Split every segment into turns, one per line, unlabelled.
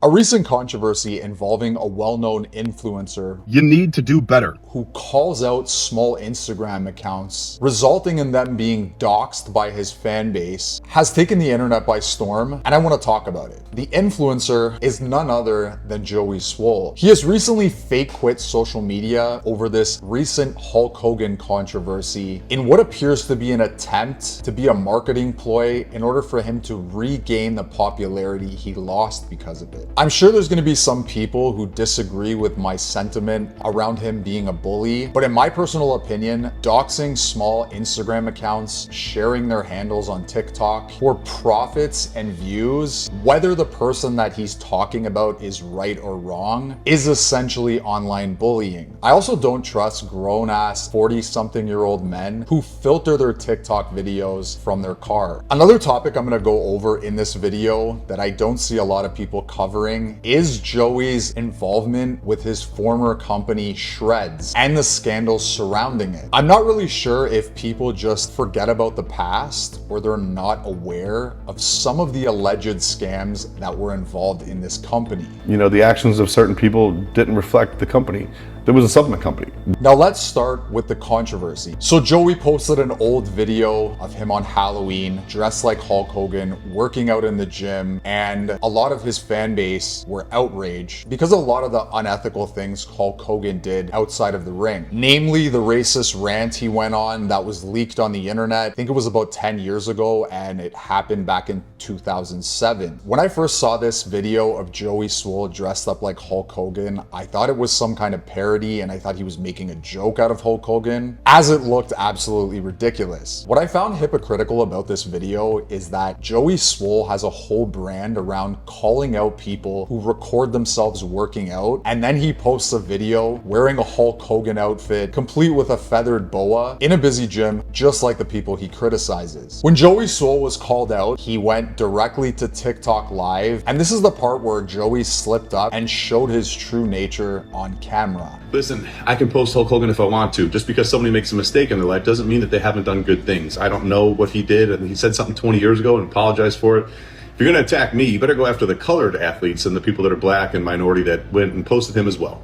A recent controversy involving a well-known influencer
You need to do better.
who calls out small Instagram accounts, resulting in them being doxxed by his fan base, has taken the internet by storm, and I want to talk about it. The influencer is none other than Joey Swoll. He has recently fake quit social media over this recent Hulk Hogan controversy in what appears to be an attempt to be a marketing ploy in order for him to regain the popularity he lost because of it. I'm sure there's going to be some people who disagree with my sentiment around him being a bully, but in my personal opinion, doxing small Instagram accounts, sharing their handles on TikTok for profits and views, whether the person that he's talking about is right or wrong, is essentially online bullying. I also don't trust grown-ass 40-something-year-old men who filter their TikTok videos from their car. Another topic I'm going to go over in this video that I don't see a lot of people covering is Joey's involvement with his former company Shredz and the scandals surrounding it. I'm not really sure if people just forget about the past or they're not aware of some of the alleged scams that were involved in this company.
You know, the actions of certain people didn't reflect the company. There was a supplement company.
Now let's start with the controversy. So Joey posted an old video of him on Halloween, dressed like Hulk Hogan, working out in the gym, and a lot of his fan base were outraged because of a lot of the unethical things Hulk Hogan did outside of the ring. Namely, the racist rant he went on that was leaked on the internet. I think it was about 10 years ago, and it happened back in 2007. When I first saw this video of Joey Swoll dressed up like Hulk Hogan, I thought it was some kind of parody, and I thought he was making a joke out of Hulk Hogan, as it looked absolutely ridiculous. What I found hypocritical about this video is that Joey Swoll has a whole brand around calling out people who record themselves working out, and then he posts a video wearing a Hulk Hogan outfit, complete with a feathered boa, in a busy gym, just like the people he criticizes. When Joey Swoll was called out, he went directly to TikTok Live, and this is the part where Joey slipped up and showed his true nature on camera.
Listen, I can post Hulk Hogan if I want to. Just because somebody makes a mistake in their life doesn't mean that they haven't done good things. I don't know what he did, and he said something 20 years ago and apologized for it. If you're going to attack me, you better go after the colored athletes and the people that are black and minority that went and posted him as well.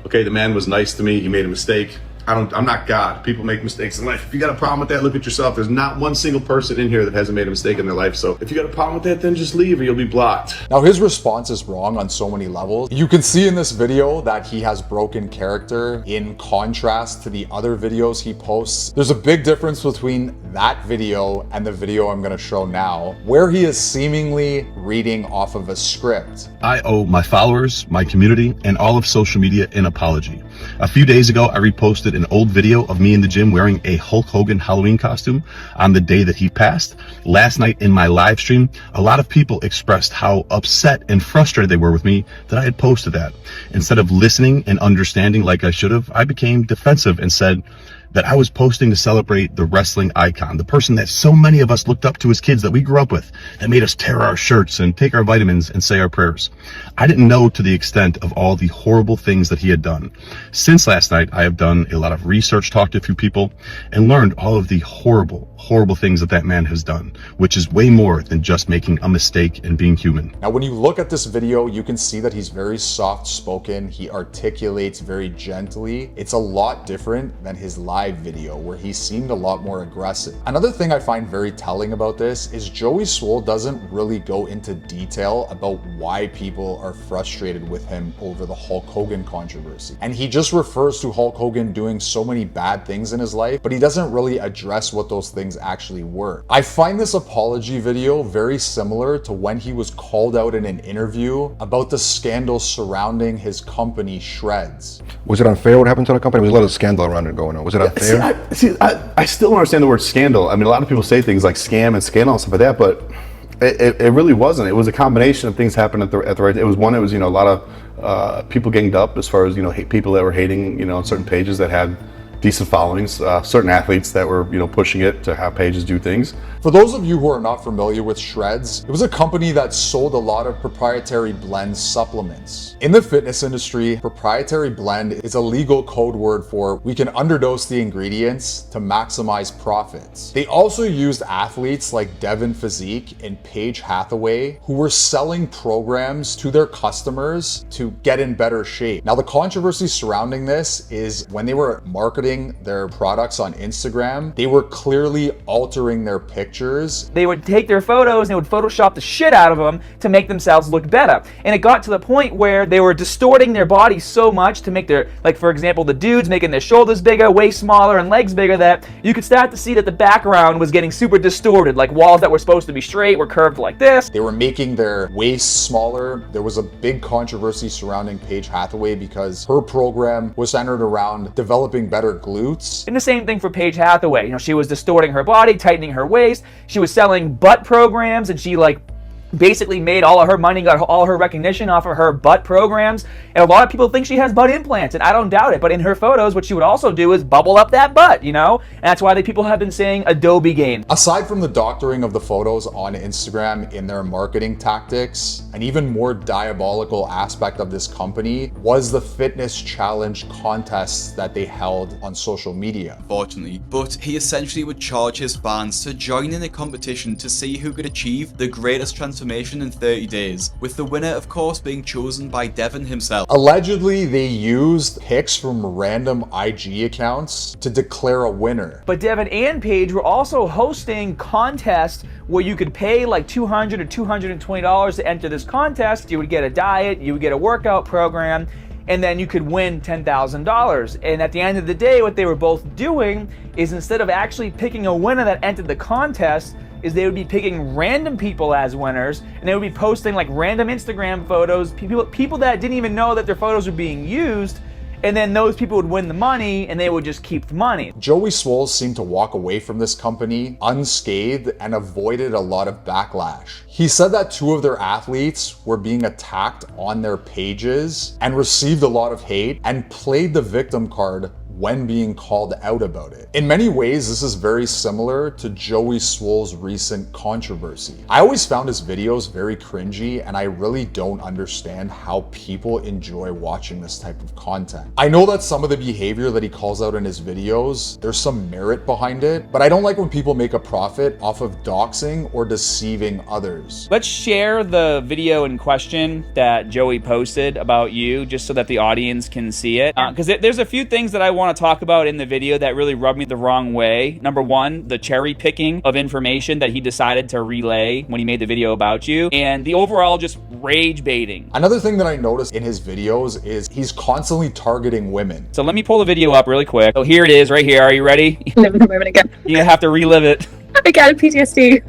Okay, the man was nice to me. He made a mistake. I'm not God. People make mistakes in life. If you got a problem with that, look at yourself. There's not one single person in here that hasn't made a mistake in their life. So if you got a problem with that, then just leave or you'll be blocked.
Now his response is wrong on so many levels. You can see in this video that he has broken character in contrast to the other videos he posts. There's a big difference between that video and the video I'm going to show now, where he is seemingly reading off of a script.
I owe my followers, my community, and all of social media an apology. A few days ago, I reposted an old video of me in the gym wearing a Hulk Hogan Halloween costume on the day that he passed. Last night in my live stream, a lot of people expressed how upset and frustrated they were with me that I had posted that. Instead of listening and understanding like I should have, I became defensive and said that I was posting to celebrate the wrestling icon, the person that so many of us looked up to as kids that we grew up with, that made us tear our shirts and take our vitamins and say our prayers. I didn't know to the extent of all the horrible things that he had done. Since last night, I have done a lot of research, talked to a few people, and learned all of the horrible things that man has done, which is way more than just making a mistake and being human.
Now, when you look at this video, you can see that he's very soft-spoken. He articulates very gently. It's a lot different than his live video where he seemed a lot more aggressive. Another thing I find very telling about this is Joey Swoll doesn't really go into detail about why people are frustrated with him over the Hulk Hogan controversy. And he just refers to Hulk Hogan doing so many bad things in his life, but he doesn't really address what those things actually were. I find this apology video very similar to when he was called out in an interview about the scandals surrounding his company Shredz.
Was it unfair what happened to the company? There was a lot of scandal around it going on. Was it unfair?
I still don't understand the word scandal. I mean, a lot of people say things like scam and scandal and stuff like that, but it really wasn't. It was a combination of things happened at the right. It was you know, a lot of people ganged up as far as, you know, people that were hating, you know, on certain pages that had
decent followings, certain athletes that were, pushing it to have pages do things.
For those of you who are not familiar with Shredz, it was a company that sold a lot of proprietary blend supplements. In the fitness industry, proprietary blend is a legal code word for we can underdose the ingredients to maximize profits. They also used athletes like Devin Physique and Paige Hathaway who were selling programs to their customers to get in better shape. Now, the controversy surrounding this is when they were marketing their products on Instagram, they were clearly altering their pictures.
They would take their photos and they would Photoshop the shit out of them to make themselves look better. And it got to the point where they were distorting their bodies so much to make their, like for example, the dudes making their shoulders bigger, waist smaller, and legs bigger, that you could start to see that the background was getting super distorted. Like walls that were supposed to be straight were curved like this.
They were making their waists smaller. There was a big controversy surrounding Paige Hathaway because her program was centered around developing better glutes.
And the same thing for Paige Hathaway. She was distorting her body, tightening her waist. She was selling butt programs, and she basically made all of her money, got all her recognition off of her butt programs. And a lot of people think she has butt implants, and I don't doubt it. But in her photos, what she would also do is bubble up that butt, And that's why people have been saying Adobe gain.
Aside from the doctoring of the photos on Instagram in their marketing tactics, an even more diabolical aspect of this company was the fitness challenge contests that they held on social media.
Unfortunately, but he essentially would charge his fans to join in a competition to see who could achieve the greatest transformation in 30 days, with the winner of course being chosen by Devin himself.
Allegedly, they used pics from random IG accounts to declare a winner.
But Devin and Paige were also hosting contests where you could pay like $200 or $220 to enter this contest. You would get a diet, you would get a workout program, and then you could win $10,000. And at the end of the day, what they were both doing is instead of actually picking a winner that entered the contest, is they would be picking random people as winners, and they would be posting like random Instagram photos, people that didn't even know that their photos were being used, and then those people would win the money and they would just keep the money.
Joey Swoll seemed to walk away from this company unscathed and avoided a lot of backlash. He said that two of their athletes were being attacked on their pages and received a lot of hate and played the victim card when being called out about it. In many ways, this is very similar to Joey Swoll's recent controversy. I always found his videos very cringy, and I really don't understand how people enjoy watching this type of content. I know that some of the behavior that he calls out in his videos, there's some merit behind it, but I don't like when people make a profit off of doxing or deceiving others.
Let's share the video in question that Joey posted about you, just so that the audience can see it. Because there's a few things that I want to talk about in the video that really rubbed me the wrong way. Number one, the cherry picking of information that he decided to relay when he made the video about you, and the overall just rage baiting.
Another thing that I noticed in his videos is he's constantly targeting women.
So let me pull the video up really quick. So here it is right here. Are you ready?
Live in the moment again.
You're gonna have to relive it.
I got a PTSD.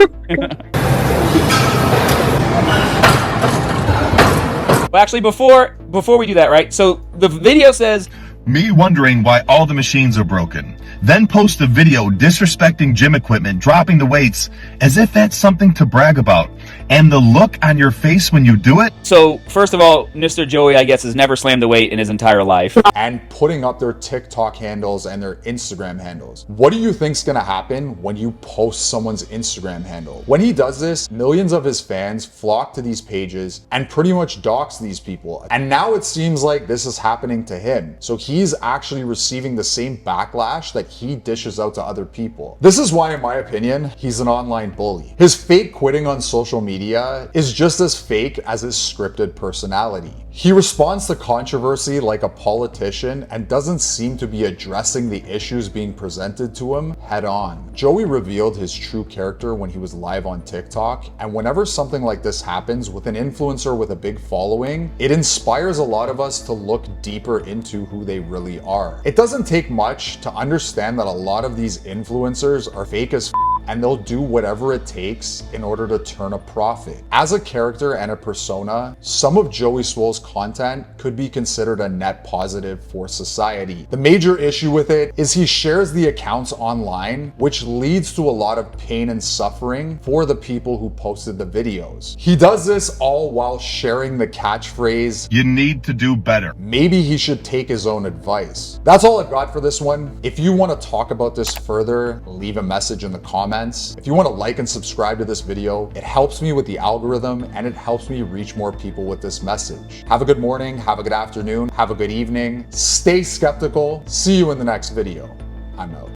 Well, actually, before we do that, right? So the video says,
Me wondering why all the machines are broken. Then post a video disrespecting gym equipment, dropping the weights, as if that's something to brag about. And the look on your face when you do it?
so first of all, Mr. Joey, I guess, has never slammed a weight in his entire life.
And putting up their TikTok handles and their Instagram handles. What do you think's gonna happen when you post someone's Instagram handle? When he does this, millions of his fans flock to these pages and pretty much dox these people. And now it seems like this is happening to him. So he's actually receiving the same backlash that he dishes out to other people. This is why, in my opinion, he's an online bully. His fake quitting on social media is just as fake as his scripted personality. He responds to controversy like a politician and doesn't seem to be addressing the issues being presented to him head on. Joey revealed his true character when he was live on TikTok, and whenever something like this happens with an influencer with a big following, it inspires a lot of us to look deeper into who they really are. It doesn't take much to understand that a lot of these influencers are fake as and they'll do whatever it takes in order to turn a profit. As a character and a persona, some of Joey Swoll's content could be considered a net positive for society. The major issue with it is he shares the accounts online, which leads to a lot of pain and suffering for the people who posted the videos. He does this all while sharing the catchphrase,
You need to do better.
maybe he should take his own advice. That's all I've got for this one. If you want to talk about this further, leave a message in the comments. If you want to like and subscribe to this video, it helps me with the algorithm and it helps me reach more people with this message. Have a good morning, have a good afternoon, have a good evening. Stay skeptical. See you in the next video. I'm out.